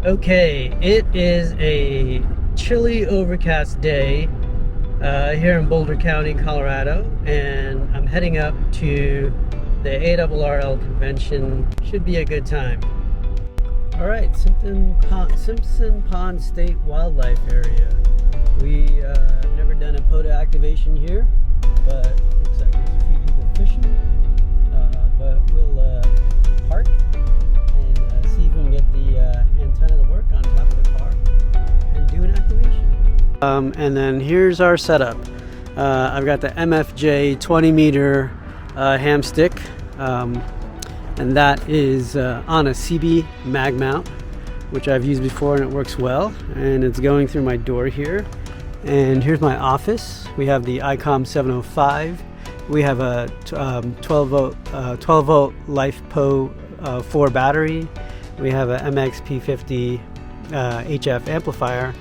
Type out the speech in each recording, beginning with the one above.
Okay, it is a chilly, overcast day here in Boulder County, Colorado, and I'm heading up to the ARRL convention. Should be a good time. All right, Simpson Pond State Wildlife Area. We have never done a POTA activation here, but looks like there's a few people fishing. But we'll park and see if we can get the antenna to work on top of the car and do an activation. And then here's our setup. I've got the MFJ 20 meter ham stick, and that is on a CB mag mount, which I've used before and it works well, and it's going through my door here. And here's my office. We have the ICOM 705. We have a 12 volt LiFePO 4 battery. We have a MXP50 HF amplifier,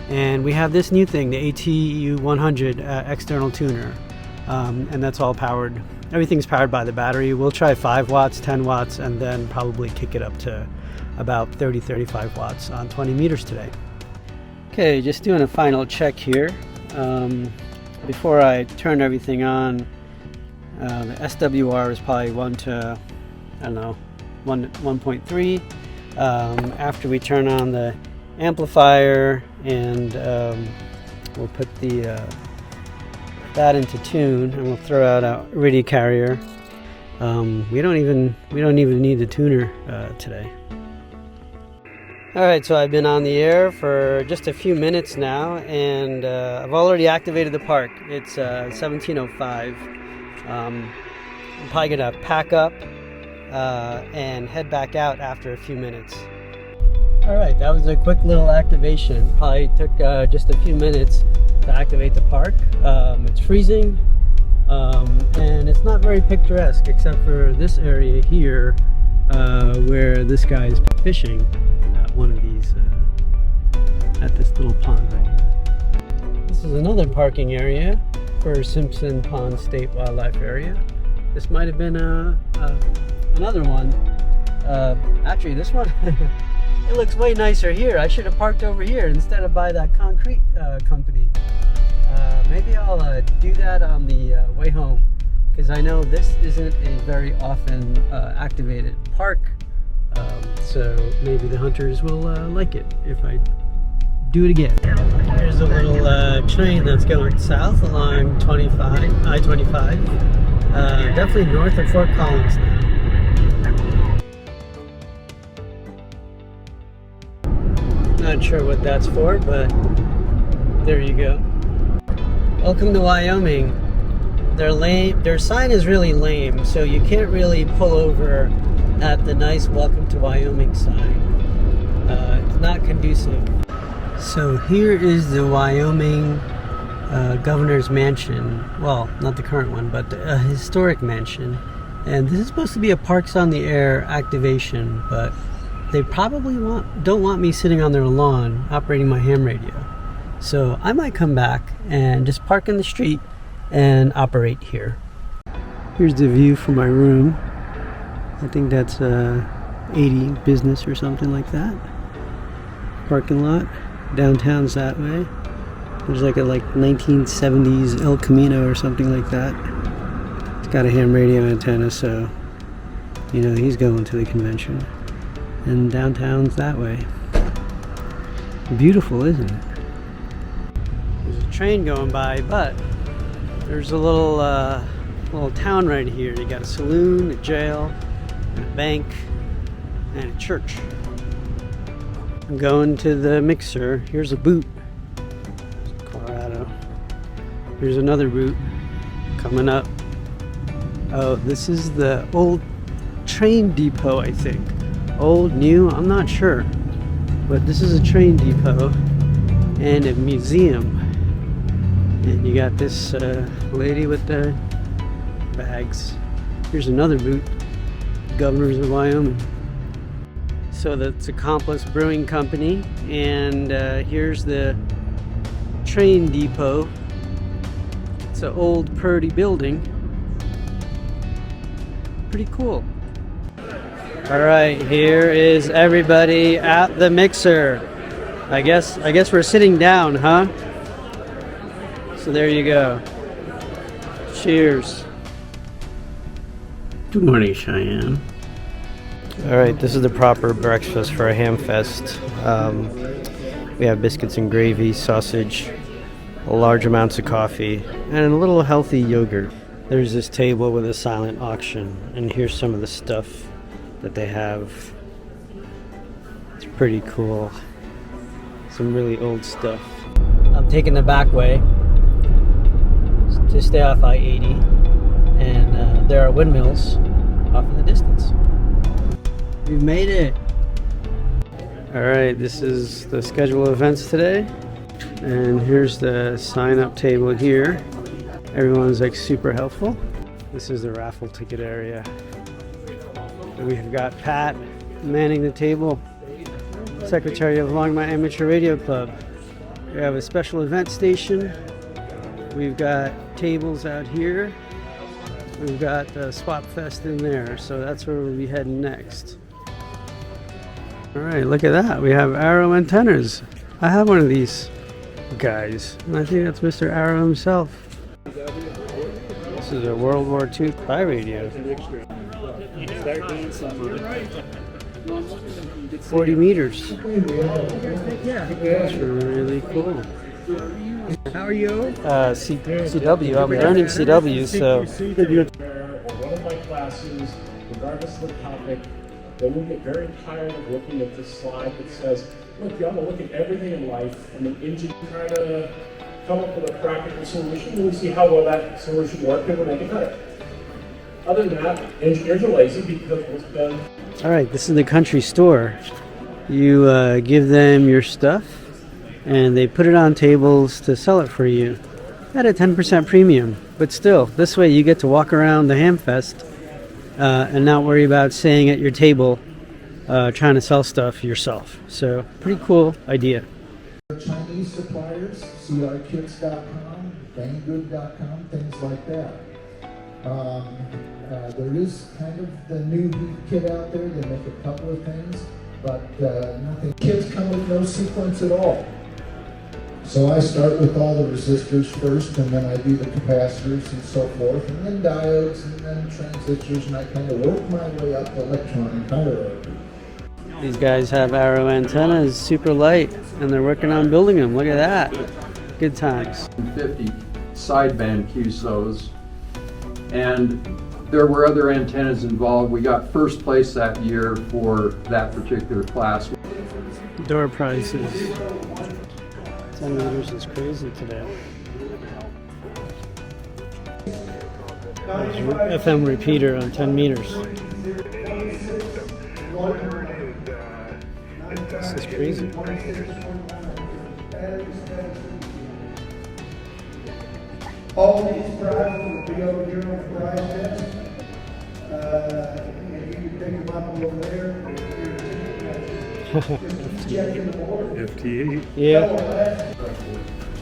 and we have this new thing, the ATU 100 external tuner, and that's all powered. Everything's powered by the battery. We'll try 5 watts, 10 watts, and then probably kick it up to about 30-35 watts on 20 meters today. Okay, just doing a final check here. Before I turn everything on, the SWR is probably 1.3. After we turn on the amplifier and we'll put the that into tune, and we'll throw out a RIDI carrier. We don't even need the tuner today. All right, so I've been on the air for just a few minutes now, and I've already activated the park. It's 17:05. I'm probably gonna pack up and head back out after a few minutes. All right, that was a quick little activation. Probably took just a few minutes to activate the park. It's freezing, and it's not very picturesque except for this area here where this guy is fishing at one of these, at this little pond right here. This is another parking area for Simpson Pond State Wildlife Area. This might have been another one. Actually, this one it looks way nicer here. I should have parked over here instead of by that concrete company. Maybe I'll do that on the way home, because I know this isn't a very often activated park, so maybe the hunters will like it if I do it again. Here's a little train that's going south along I-25, definitely north of Fort Collins now. Not sure what that's for, but there you go. Welcome to Wyoming. Their sign is really lame, so you can't really pull over at the nice Welcome to Wyoming sign. It's not conducive. So here is the Wyoming governor's mansion. Well, not the current one, but a historic mansion. And this is supposed to be a Parks on the Air activation, but they probably don't want me sitting on their lawn operating my ham radio. So I might come back and just park in the street and operate here. Here's the view from my room. I think that's 80 business or something like that. Parking lot. Downtown's that way. There's like a 1970s El Camino or something like that. It's got a ham radio antenna, so you know he's going to the convention. And downtown's that way. Beautiful, isn't it? There's a train going by, but there's a little town right here. You got a saloon, a jail, and a bank, and a church. I'm going to the mixer. Here's a boot. Colorado. Here's another boot coming up. Oh, this is the old train depot, I think. Old, new, I'm not sure. But this is a train depot and a museum. And you got this lady with the bags. Here's another boot. Governors of Wyoming. So that's Accomplice Brewing Company, and here's the train depot. It's an old Purdy building. Pretty cool. All right, here is everybody at the mixer. I guess we're sitting down, huh? So there you go. Cheers. Good morning, Cheyenne. All right, this is the proper breakfast for a HamFest. We have biscuits and gravy, sausage, large amounts of coffee, and a little healthy yogurt. There's this table with a silent auction, and here's some of the stuff that they have. It's pretty cool. Some really old stuff. I'm taking the back way to stay off I-80, and there are windmills off in the distance. We've made it. All right, this is the schedule of events today, and here's the sign-up table here. Everyone's like super helpful. This is the raffle ticket area. We've got Pat manning the table, secretary of Longmont Amateur Radio Club. We have a special event station. We've got tables out here. We've got the Swap Fest in there, so that's where we'll be heading next. All right, look at that. We have ARRL antennas. I have one of these guys, and I think that's Mr. ARRL himself. This is a World War II spy radio. 40 meters. That's really cool. How are you? CW. I'm learning CW, so. One of my classes, regardless of the topic, then we get very tired of looking at this slide that says, look, you ought to look at everything in life, and the engine trying to come up with a practical solution, and we see how well that solution works, and we'll make it better. Other than that, engineers are lazy because what's done. All right, this is the country store. You give them your stuff, and they put it on tables to sell it for you at a 10% premium. But still, this way you get to walk around the HamFest and not worry about staying at your table trying to sell stuff yourself. So, pretty cool idea. Chinese suppliers, crkits.com, banggood.com, things like that. There is kind of the new heat kit out there. They make a couple of things, but nothing. Kits come with no sequence at all. So I start with all the resistors first, and then I do the capacitors and so forth, and then diodes, and then transistors, and I kind of work my way up the electronic hierarchy. These guys have ARRL antennas, super light, and they're working on building them. Look at that. Good times. 50 sideband QSOs, and there were other antennas involved. We got first place that year for that particular class. Door prices. 10 meters is crazy today. There's FM repeater on 10 meters. This is crazy. All these prizes will be over here on the prize desk. And you can pick them up over there. Just checking the board. FTA. Yeah.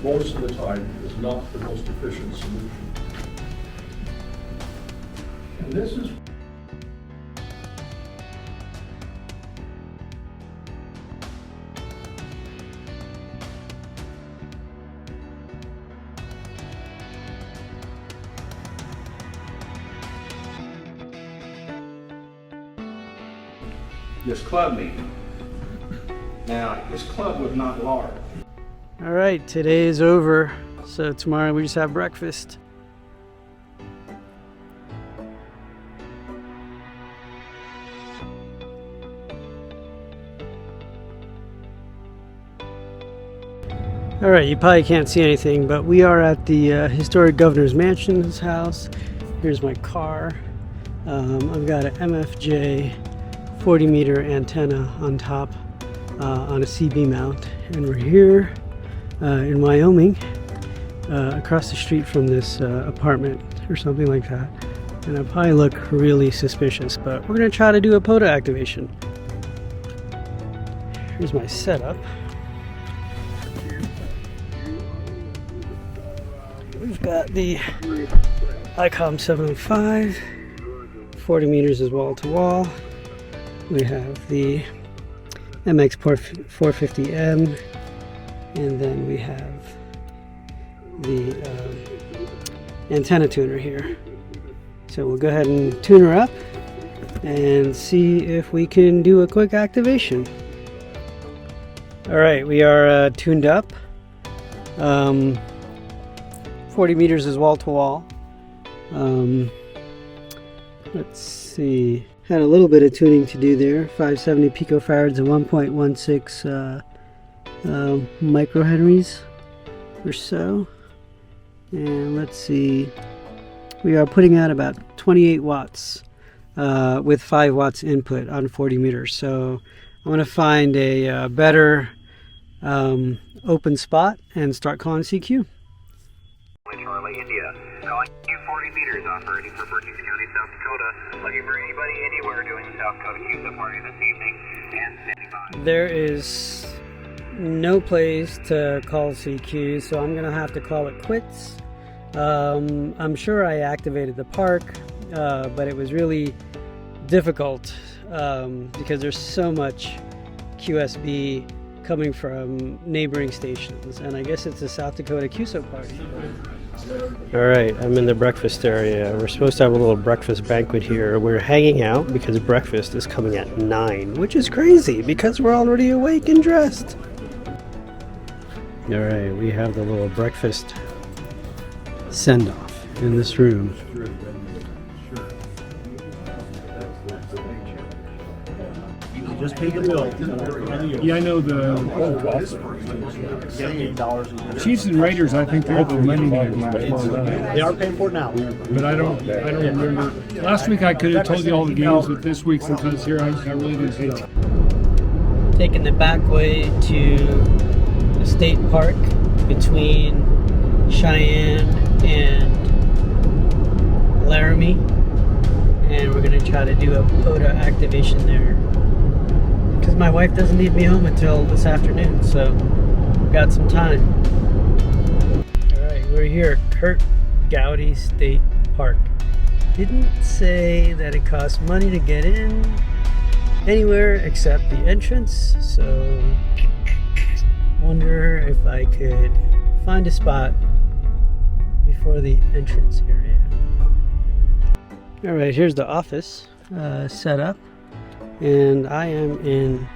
Most of the time is not the most efficient solution. And this is this club meeting. Now, this club was not large. All right, today is over. So tomorrow we just have breakfast. All right, you probably can't see anything, but we are at the historic Governor's Mansion's house. Here's my car. I've got an MFJ 40-meter antenna on top on a CB mount, and we're here in Wyoming, across the street from this apartment or something like that. And I probably look really suspicious, but we're gonna try to do a POTA activation. Here's my setup. We've got the ICOM 705, 40 meters is wall to wall. We have the MX 450M, and then we have the antenna tuner here. So we'll go ahead and tune her up and see if we can do a quick activation. Alright, we are tuned up. 40 meters is wall to wall. Let's see. Had a little bit of tuning to do there. 570 picofarads and 1.16 microhenries or so. And let's see. We are putting out about 28 watts with 5 watts input on 40 meters. So I want to find a better open spot and start calling CQ. Charlie, India. Calling you 40 meters operating for Berkshire County, South Dakota. Looking for anybody anywhere doing the South Dakota QSO party this evening and standing by. There is no place to call CQ, so I'm going to have to call it quits. I'm sure I activated the park, but it was really difficult because there's so much QSB coming from neighboring stations, and I guess it's a South Dakota QSO party. Alright, I'm in the breakfast area. We're supposed to have a little breakfast banquet here. We're hanging out because breakfast is coming at 9, which is crazy because we're already awake and dressed. Alright, we have the little breakfast send-off in this room. Just pay the bill. Yeah, I know the Chiefs and Raiders. I think they're the winning game. They are paying for it now. But I don't remember. Last week I could have told you all the games, but this week since I was here, I really didn't pay attention. Taking the back way to the state park between Cheyenne and Laramie, and we're going to try to do a POTA activation there because my wife doesn't need me home until this afternoon, so we've got some time. Alright, we're here at Kurt Gowdy State Park. Didn't say that it costs money to get in anywhere except the entrance, so wonder if I could find a spot before the entrance area. Alright, here's the office set up, and I am in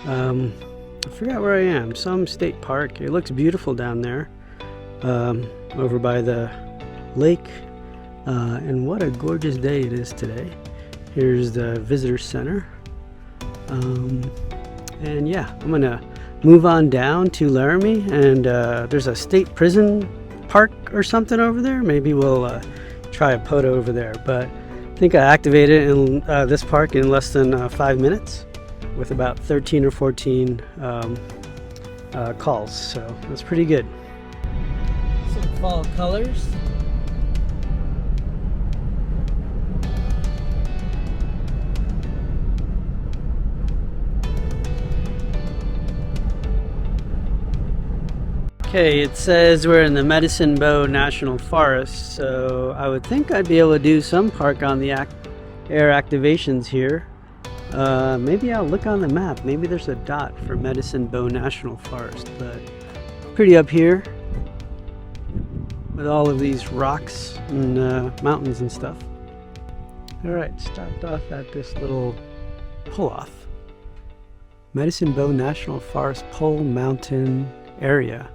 I forgot where I am, some state park. It looks beautiful down there over by the lake, and what a gorgeous day it is today. Here's the visitor center, and yeah, I'm gonna move on down to Laramie, and there's a state prison park or something over there. Maybe we'll try a POTA over there, but I think I activated in this park in less than 5 minutes with about 13 or 14 calls, so that's pretty good. Some fall colors. Okay, it says we're in the Medicine Bow National Forest, so I would think I'd be able to do some park on the air activations here. Maybe I'll look on the map. Maybe there's a dot for Medicine Bow National Forest, but pretty up here with all of these rocks and mountains and stuff. Alright, stopped off at this little pull-off. Medicine Bow National Forest Pole Mountain area.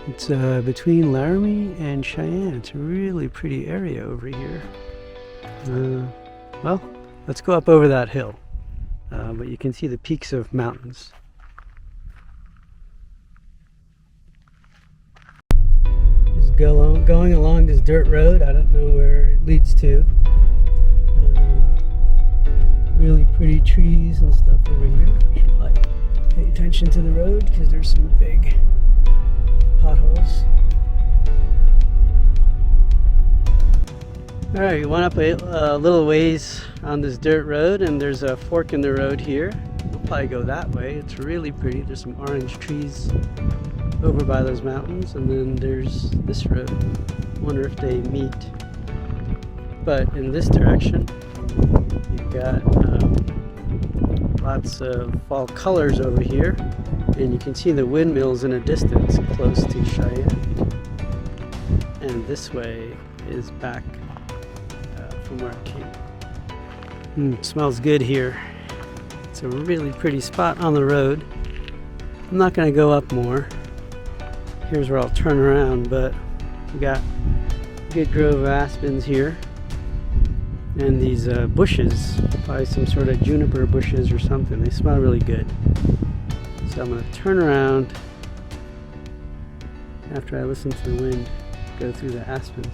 It's between Laramie and Cheyenne. It's a really pretty area over here. Well, let's go up over that hill. But you can see the peaks of mountains. Just going along this dirt road. I don't know where it leads to. Really pretty trees and stuff over here. Should like pay attention to the road because there's some big potholes. Alright, we went up a little ways on this dirt road, and there's a fork in the road here. We'll probably go that way. It's really pretty. There's some orange trees over by those mountains, and then there's this road. Wonder if they meet. But in this direction, you've got Lots of fall colors over here, and you can see the windmills in a distance close to Cheyenne. And this way is back from where I came. Smells good here. It's a really pretty spot on the road. I'm not going to go up more. Here's where I'll turn around, but we got a good grove of aspens here. And these bushes, probably some sort of juniper bushes or something. They smell really good. So I'm going to turn around after I listen to the wind go through the aspens.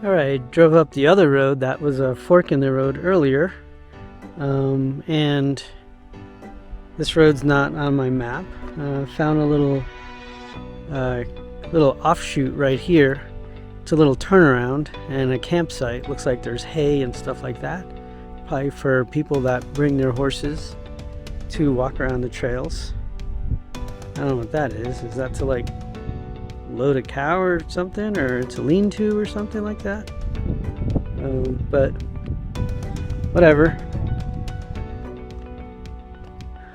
Alright, drove up the other road. That was a fork in the road earlier. And this road's not on my map. Found a little offshoot right here. It's a little turnaround and a campsite. Looks like there's hay and stuff like that. Probably for people that bring their horses to walk around the trails. I don't know what that is. Is that to like load a cow or something, or to lean to or something like that? But whatever.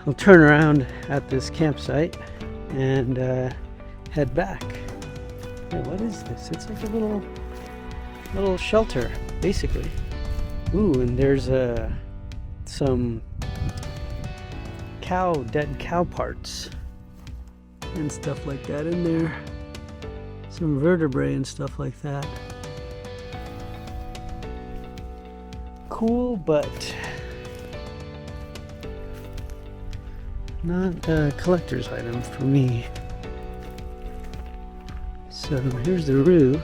I'll turn around at this campsite and head back. Hey, what is this? It's like a little shelter, basically. Ooh, and there's some dead cow parts and stuff like that in there. Some vertebrae and stuff like that. Cool, but not a collector's item for me. So here's the roo.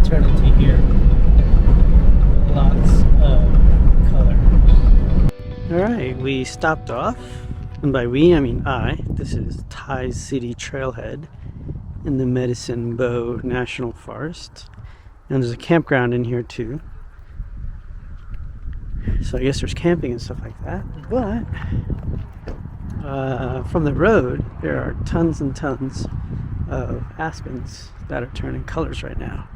Turn it to here. Lots of color. Alright, we stopped off, and by we I mean I. This is Ty City Trailhead in the Medicine Bow National Forest. And there's a campground in here too. So I guess there's camping and stuff like that. But from the road there are tons and tons of aspens that are turning colors right now.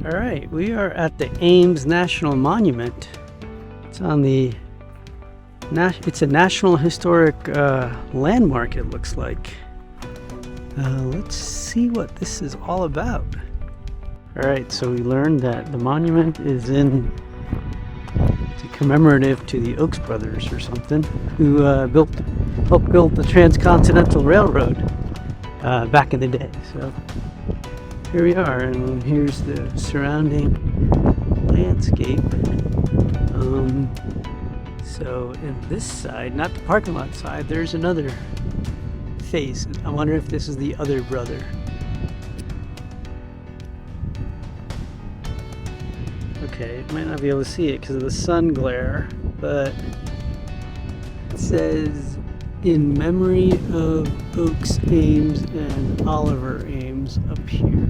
Alright, we are at the Ames National Monument. It's on the it's a National Historic Landmark, it looks like. Let's see what this is all about. Alright, so we learned that the monument is it's a commemorative to the Oaks brothers or something, who helped build the Transcontinental Railroad back in the day. So here we are, and here's the surrounding landscape. So in this side, not the parking lot side, there's another face. I wonder if this is the other brother. Okay, might not be able to see it because of the sun glare, but it says, "In memory of Oaks Ames and Oliver Ames," up here.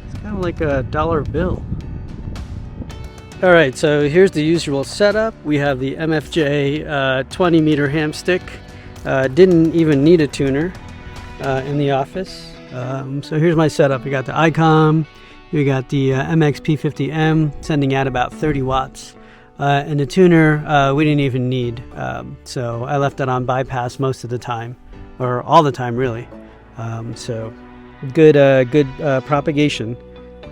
It's kind of like a dollar bill. Alright, so here's the usual setup. We have the MFJ 20 meter ham stick. Didn't even need a tuner in the office. So here's my setup. We got the ICOM, we got the MX P50M sending out about 30 watts. And the tuner we didn't even need, so I left it on bypass most of the time, or all the time really. So good propagation.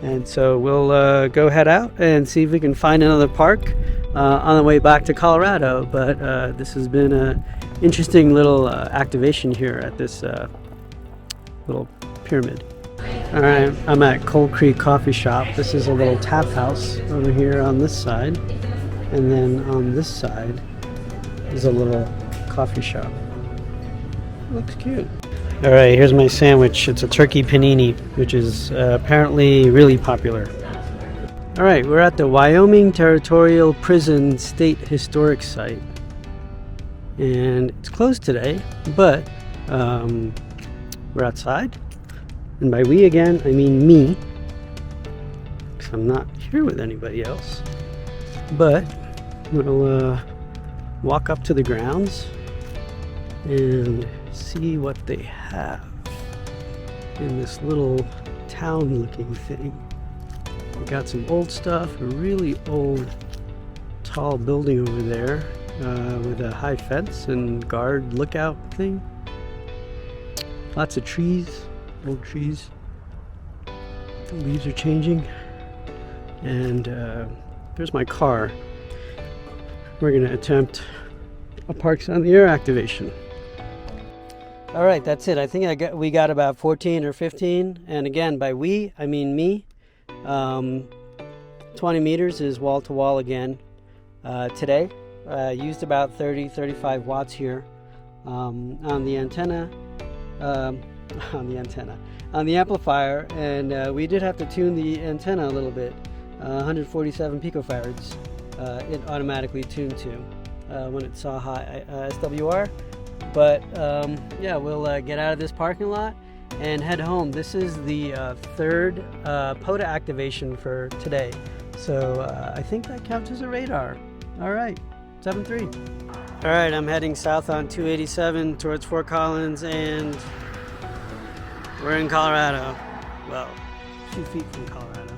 And so we'll go head out and see if we can find another park on the way back to Colorado. But this has been an interesting little activation here at this little pyramid. All right, I'm at Cold Creek Coffee Shop. This is a little tap house over here on this side. And then on this side is a little coffee shop. Looks cute. All right, here's my sandwich. It's a turkey panini, which is apparently really popular. All right, we're at the Wyoming Territorial Prison State Historic Site. And it's closed today, but we're outside. And by we again, I mean me, because I'm not here with anybody else. But we'll walk up to the grounds and see what they have in this little town looking thing. We got some old stuff, a really old tall building over there with a high fence and guard lookout thing. Lots of trees, old trees. The leaves are changing. And there's my car. We're going to attempt a Parks on the Air activation. All right, that's it. I think we got about 14 or 15. And again, by we, I mean me. 20 meters is wall to wall again. Today, used about 35 watts here on the antenna. On the amplifier, and we did have to tune the antenna a little bit. 147 picofarads it automatically tuned to when it saw high SWR. But yeah, we'll get out of this parking lot and head home. This is the third POTA activation for today, so I think that counts as a radar. All right, 7-3. All right, I'm heading south on 287 towards Fort Collins, and we're in Colorado. Well, a few feet from Colorado.